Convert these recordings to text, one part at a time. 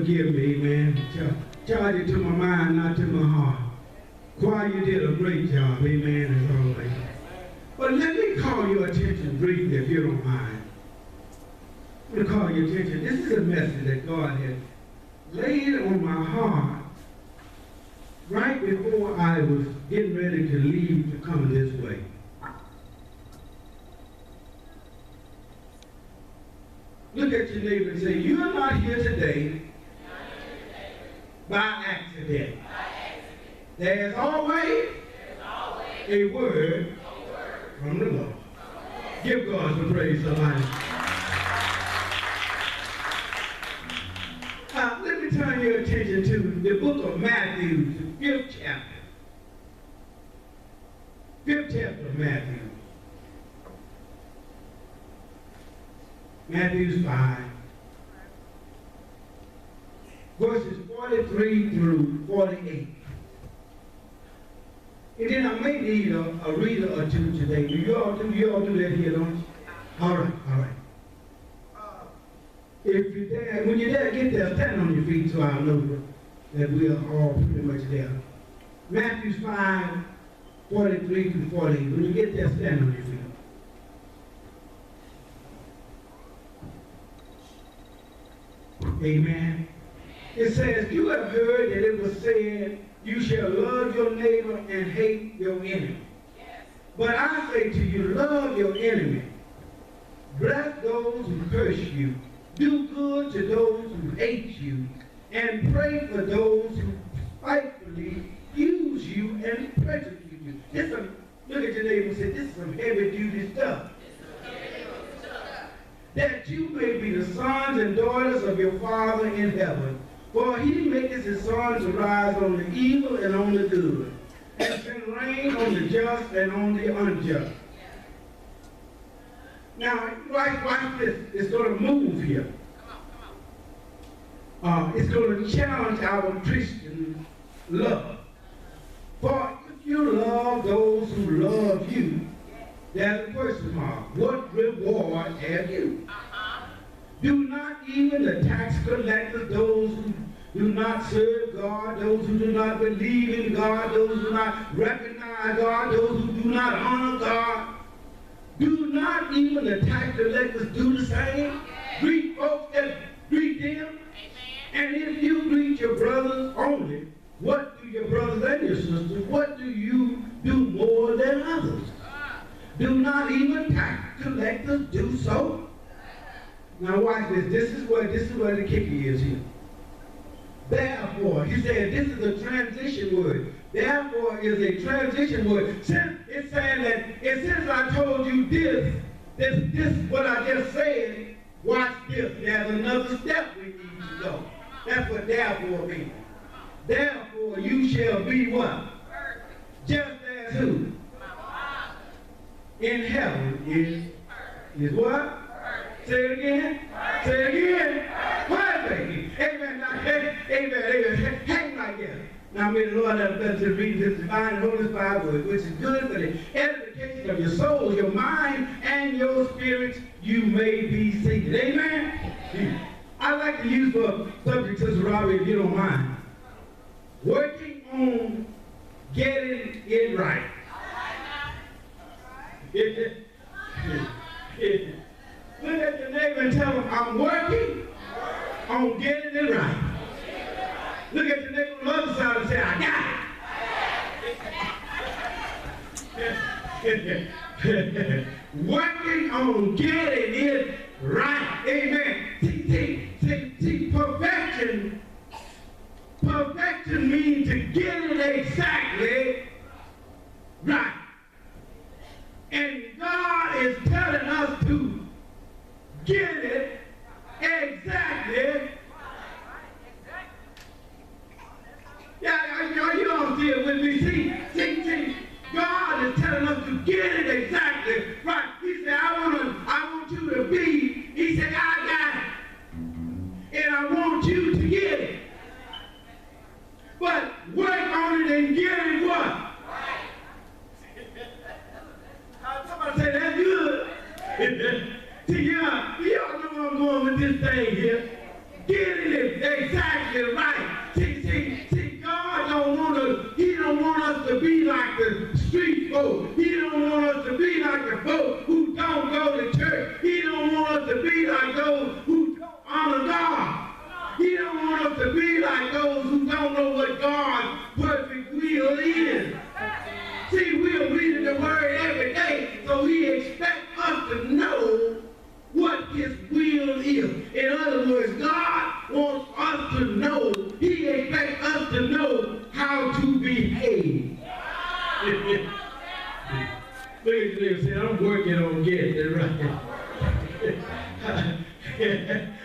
forgive me, man. Charge it to my mind, not to my heart. Choir, you did a great job, amen, as always. But let me call your attention briefly, if you don't mind. I'm going to call your attention. This is a message that God had laid on my heart right before I was getting ready to leave to come this way. Look at your neighbor and say, you're not here today by accident. There's always a word from the Lord. Give God some praise, somebody. Let me turn your attention to the book of Matthew, the 5th chapter. 5th chapter of Matthew. Matthew 5. Verses 43 through 48. And then I may need a reader or two today. Do you all do that here, don't you? All right. If you're there, when you're there, get there, stand on your feet so I know that we are all pretty much there. Matthew 5, 43 through 48. When you get there, stand on your feet. Amen. It says, you have heard that it was said, you shall love your neighbor and hate your enemy. Yes. But I say to you, love your enemy. Bless those who curse you. Do good to those who hate you. And pray for those who spitefully use you and persecute you. Look at your neighbor and say, this is some heavy-duty stuff. That you may be the sons and daughters of your Father in heaven. For he maketh his sun to rise on the evil and on the good, and send rain on the just and on the unjust. Now, watch this. It's going to move here. It's going to challenge our Christian love. For if you love those who love you, there's a question mark. What reward have you? Do not even the tax collectors, those who do not serve God, those who do not believe in God, those who do not recognize God, those who do not honor God, do not even the tax collectors do the same? Greet folks that greet them. And if you greet your brothers only, what do your brothers and your sisters, what do you do more than others? Do not even tax collectors do so? Now watch this. This is where the kicker is here. Therefore, he said this is a transition word. Therefore is a transition word. Since it's saying that, and since I told you this what I just said, watch this. There's another step we need to go. That's what therefore means. Therefore you shall be what? Just as who? In heaven is what? Say it again. Say it again. Perfect. Amen. Now, amen. Hang right there. Now may the Lord have blessed to read this divine and holy Bible, which is good for the edification of your soul, your mind, and your spirits. You may be seated. Amen. I like to use for subject, Sister Robbie, if you don't mind. Working on getting it right. Look at your neighbor and tell him, I'm working on getting it right. Look at your neighbor on the other side and say, I got it. Working on getting it right. Amen. See, perfection means to get it exactly right. And God is telling us to get it exactly. Yeah, you don't see it with me. See, God is telling us to get it exactly right. He said, I want you to be. He said, I got it. And I want you to get it. But work on it and get it what? Somebody say, that's good. See, y'all know where I'm going with this thing here. Get it exactly right. See, God don't want us, he don't want us to be like the street folk. He don't want us to be like the folk who don't go to church. He don't want us to be like those who don't honor God. He don't want us to be like those who don't know what God's perfect will is. See, we're reading the word every day, so he expects us to know what his will is. In other words, God wants us to know. He expects us to know how to behave. Look at this. I'm working on getting it right.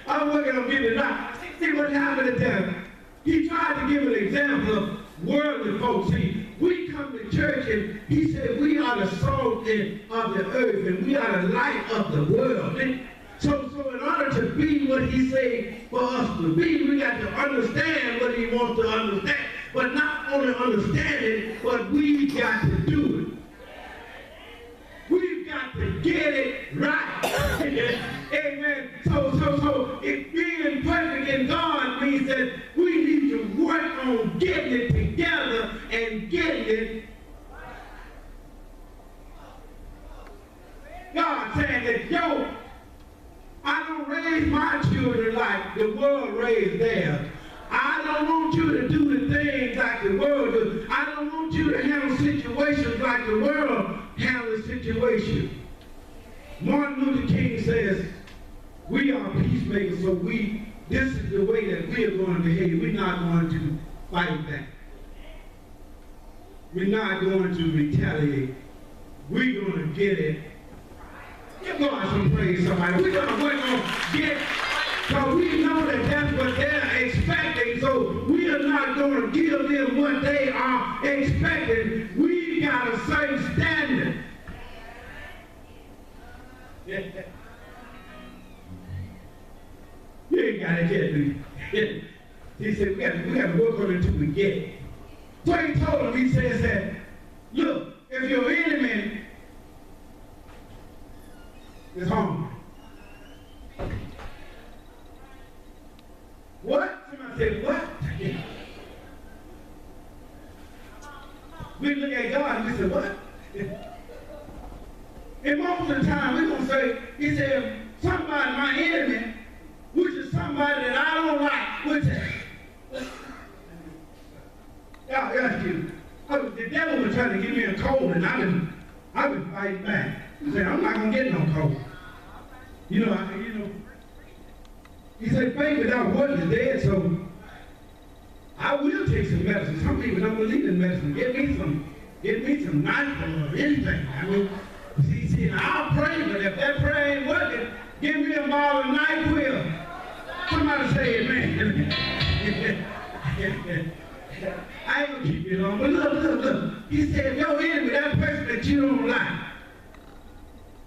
I'm working on getting it right. See what happened to them? He tried to give an example of worldly folks. See, we come to church and he said we are the salt of the earth and we are the light of the world. So in order to be what he said for us to be, we got to understand what he wants to understand. But not only understand it, but we got to do it. We've got to get it right. Amen. So if being perfect in God means that we need to work on getting it together and getting it. God saying that, yo, I don't raise my children like the world raised theirs. I don't want you to do the things like the world does. I don't want you to handle situations like the world handles situations. Martin Luther King says, we are peacemakers, so this is the way that we are going to behave. We're not going to fight back. We're not going to retaliate. We're going to get it. Give God some praise, somebody. We're going to work on get, because we know that that's what they're expecting, so we are not going to give them what they are expecting. We got a certain standard. You ain't got to get me. He said, we got to work on it until we get it. So he told him, he says that, look, if your enemy is hungry. What? Somebody said, what? We look at God and we say, what? And most of the time we're going to say, he said, somebody, my enemy, which is somebody that I don't like, which is, the devil was trying to give me a cold and I've been fighting back. He said, I'm not going to get no cold. He said, faith without works is dead, so I will take some medicine. Some people don't believe in medicine. Get me some NyQuil or anything. I mean, see, I'll pray, but if that prayer ain't working, give me a bottle of NyQuil. Somebody say amen. I ain't gonna keep you long, but look. He said, your enemy, that person that you don't like,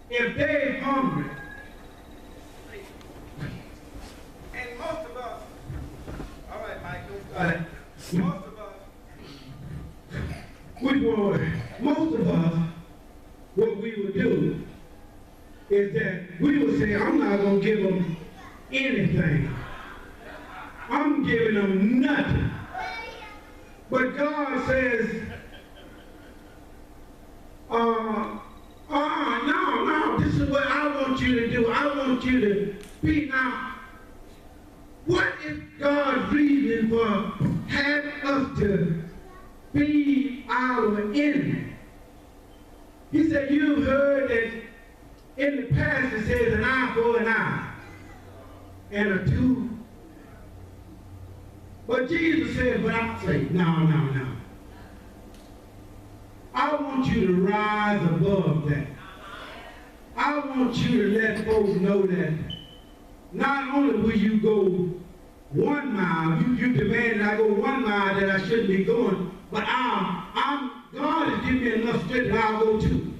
if they're hungry, and most of us, all right, Michael, most of us, what we would do is that we would say, I'm not going to give them anything. I'm giving them nothing. But God says, no, this is what I want you to do. I want you to be. Now, what is God's reason for having us to be our enemy? He said, you've heard that in the past it says an eye for an eye and a tooth. But Jesus said, but I say, no. I want you to rise above that. I want you to let folks know that not only will you go 1 mile, you demand that I go 1 mile that I shouldn't be going, but God has given me enough strength that I'll go 2.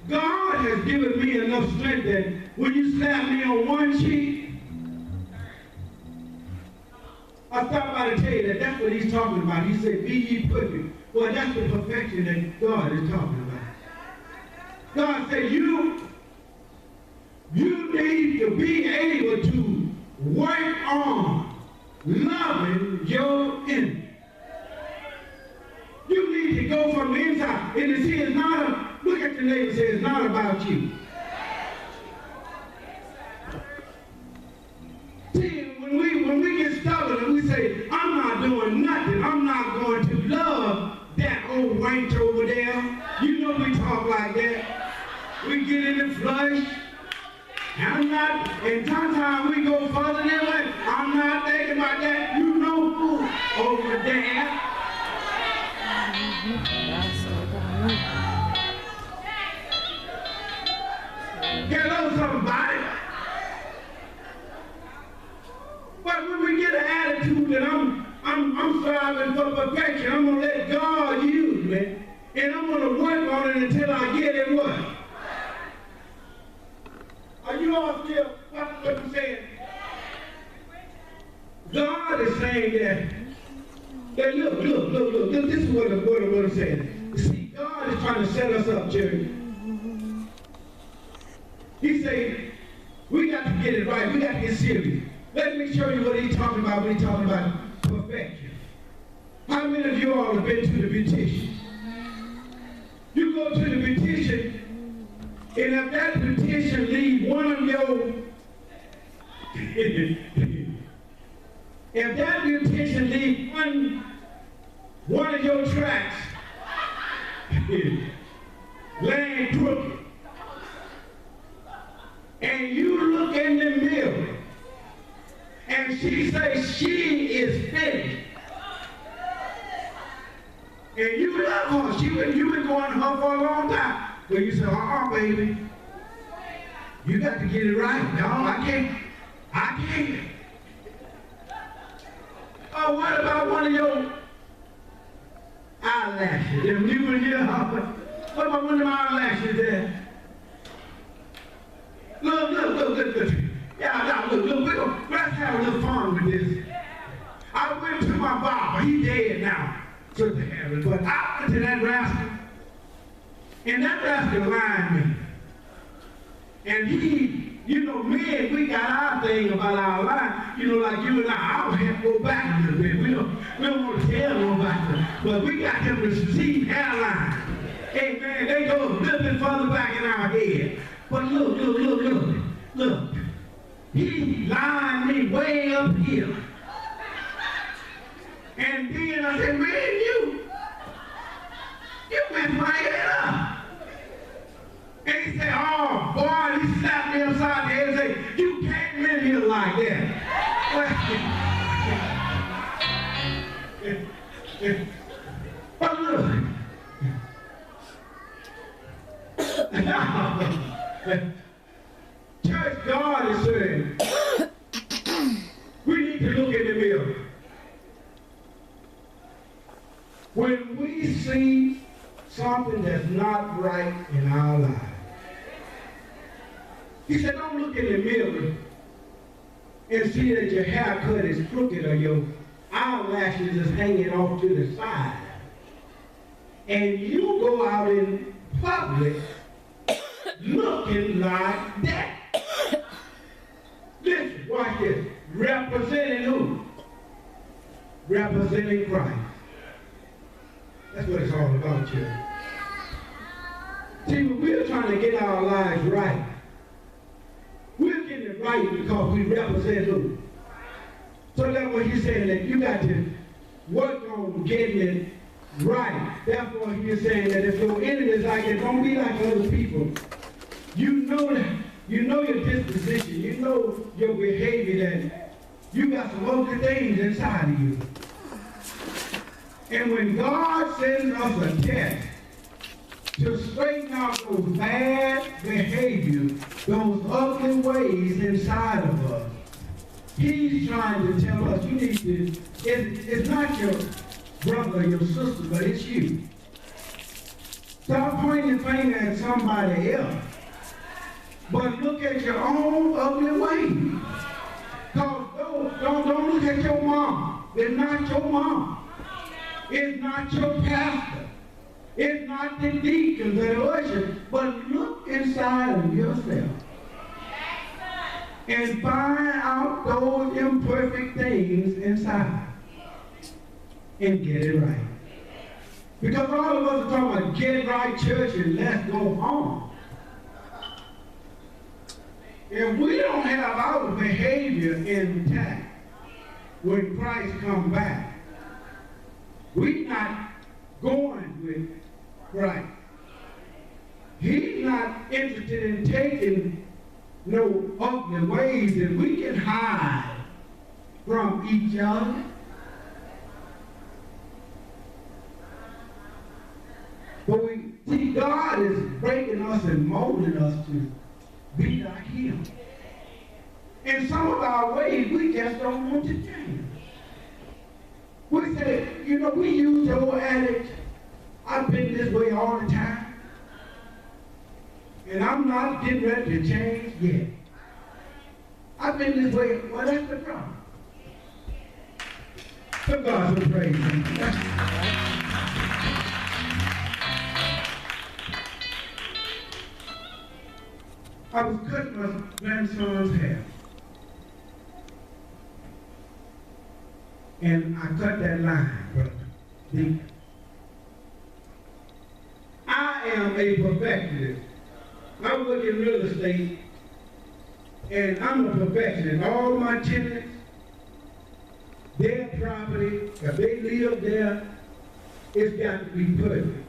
God has given me enough strength that when you slap me on one cheek, I stopped by to tell you that that's what he's talking about. He said, be ye perfect. Well, that's the perfection that God is talking about. God said, you need to be able to work on loving your enemy. You need to go from the inside. And to see it's not, look at the neighbor and say, it's not about you. See, when we get stubborn and we say, I'm not doing nothing, I'm not going to love that old wench over there. You know we talk like that. We get in the flush. I'm not, and sometimes we go further than that. I'm not thinking about that. You know who over there. Hello, somebody. But when we get an attitude that I'm striving for perfection, I'm gonna let God use me, and I'm gonna work on it until I get it what? Are you all still what I'm saying? God is saying that look, this is what I'm saying. See, God is trying to set us up, church. He's saying, we got to get it right, we got to get serious. Let me show you what he's talking about when he's talking about perfection. How many of you all have been to the beautician? You go to the beautician, and if that beautician leaves one of your, if that beautician leaves one of your tracks laying crooked, and you look in the mirror, and she says she is finished, and you love her, you've been going to her for a long time, but you say, baby, you got to get it right. No, I can't. Oh, what about one of your eyelashes? If you were here, what about one of my eyelashes there? Look. Yeah, look, let's have a little fun with this. I went to my barber, he dead now, so to heaven, but I went to that rascal, and that rascal lied me. And he, men, we got our thing about our life, like you and I would have to go back a little bit. We don't want to tell nobody, but we got them to see hairline. Hey man, they go a little bit further back in our head. But look. He lined me way up here. And then I said, man, you messed my head up. And he said, oh boy, he slapped me upside the head and said, you can't live here like that. But look. Church, God is saying, we need to look in the mirror. When we see something that's not right in our lives, he said, don't look in the mirror and see that your haircut is crooked or your eyelashes is hanging off to the side. And you go out in public looking like that. Listen, watch this. Representing who? Representing Christ. That's what it's all about, children. See, we're trying to get our lives right. We're getting it right because we represent who? So that's what he's saying, that you got to work on getting it right. Therefore, he's saying that if your enemy is like it, don't be like other people. You know your disposition, you know your behavior, that you got some ugly things inside of you. And when God sends us a test to straighten out those bad behaviors, those ugly ways inside of us, he's trying to tell us you need to, it's not your brother or your sister, but it's you. Stop pointing the finger at somebody else, but look at your own ugly ways. Don't look at your mom. It's not your mom. It's not your pastor. It's not the deacons or the ushers. But look inside of yourself and find out those imperfect things inside. aside and get it right. Because all of us are talking about get it right, church, and let's go home. If we don't have our behavior intact when Christ comes back, we're not going with Christ. He's not interested in taking no ugly ways that we can hide from each other. But we see God is breaking us and molding us to be like Him. In some of our ways, we just don't want to change. We say, you know, we use the old adage, I've been this way all the time. And I'm not getting ready to change yet. I've been this way. Well, that's the problem. So God will praise Him. I was cutting my grandson's hair. And I cut that line, brother. I am a perfectionist. I work in real estate, and I'm a perfectionist. All my tenants, their property, if they live there, it's got to be perfect,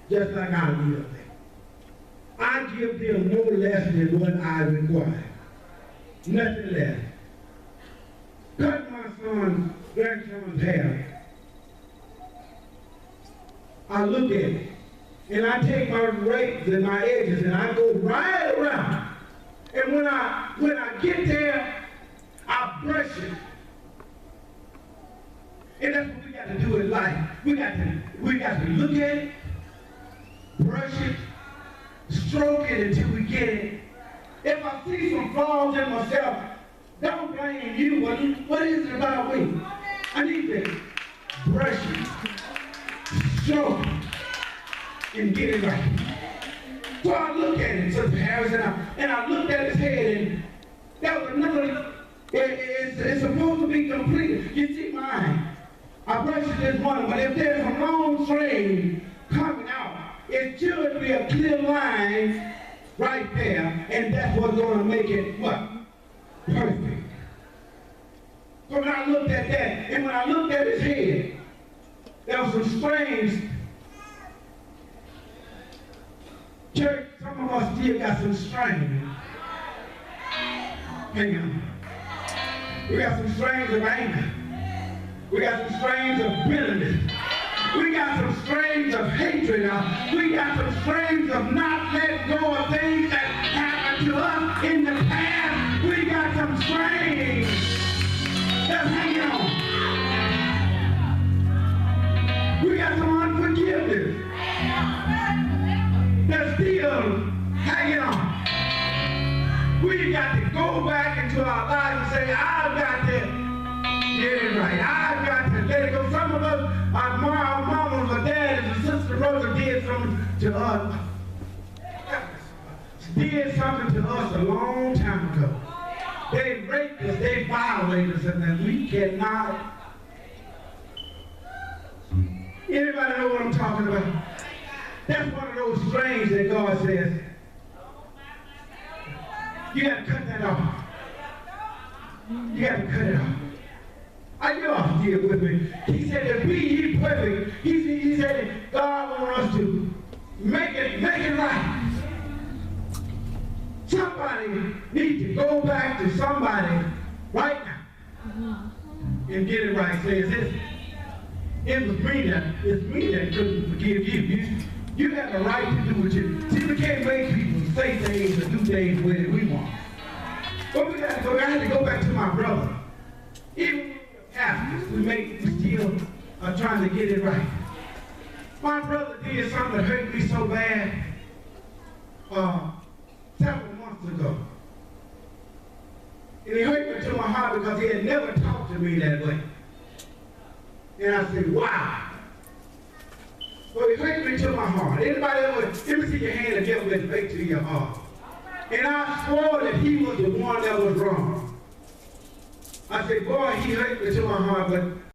just like I live there. I give them no less than what I require, nothing less. Cut my grandson's hair. I look at it. And I take my rakes and my edges and I go right around. And when I get there, I brush it. And that's what we got to do in life. We got to look at it, brush it, stroke it until we get it. If I see some flaws in myself, don't blame you. What is it about me? I need to brush it, stroke it, and get it right. So I look at it, Sister Harris, and I looked at his head, and that was another, it's supposed to be completed. You see mine, I brushed it this morning, but if there's a long string coming out, it should be a clear line right there, and that's what's going to make it, what? Perfect. So when I looked at that, and when I looked at his head, there was some strings. Church, some of us still got some strings. Hang on. We got some strings of anger. We got some strings of bitterness. We got some strings of hatred. We got some strings of not letting go of things that happened to us in the past. We got some strings that's hanging on. We got some unforgiveness that's still hanging on. We got to go back into our lives and say, I've got to get it right. I've got to let it go. Some of us, our mamas, our daddies, and Sister Rosa did something to us. Did something to us a long time ago. They raped us, they violated us, and then we cannot. Anybody know what I'm talking about? That's one of those strings that God says, you got to cut that off. You got to cut it off. Are you all here with me? He said to be ye perfect. He said God wants us to make it right. Somebody needs to go back to somebody right now and get it right. Says this. It's me that couldn't forgive you. You have a right to do what you. See, we can't make people say things or do things the way that we want. But we got to go. I had to go back to my brother. Even pastors, we still are trying to get it right. My brother did something that hurt me so bad several months ago. And it hurt me to my heart because he had never talked to me that way. And I said, wow. Well, it hurt me to my heart. Anybody ever, let me see your hand and get went back to your heart. And I swore that he was the one that was wrong. I said, boy, he hurt me to my heart, but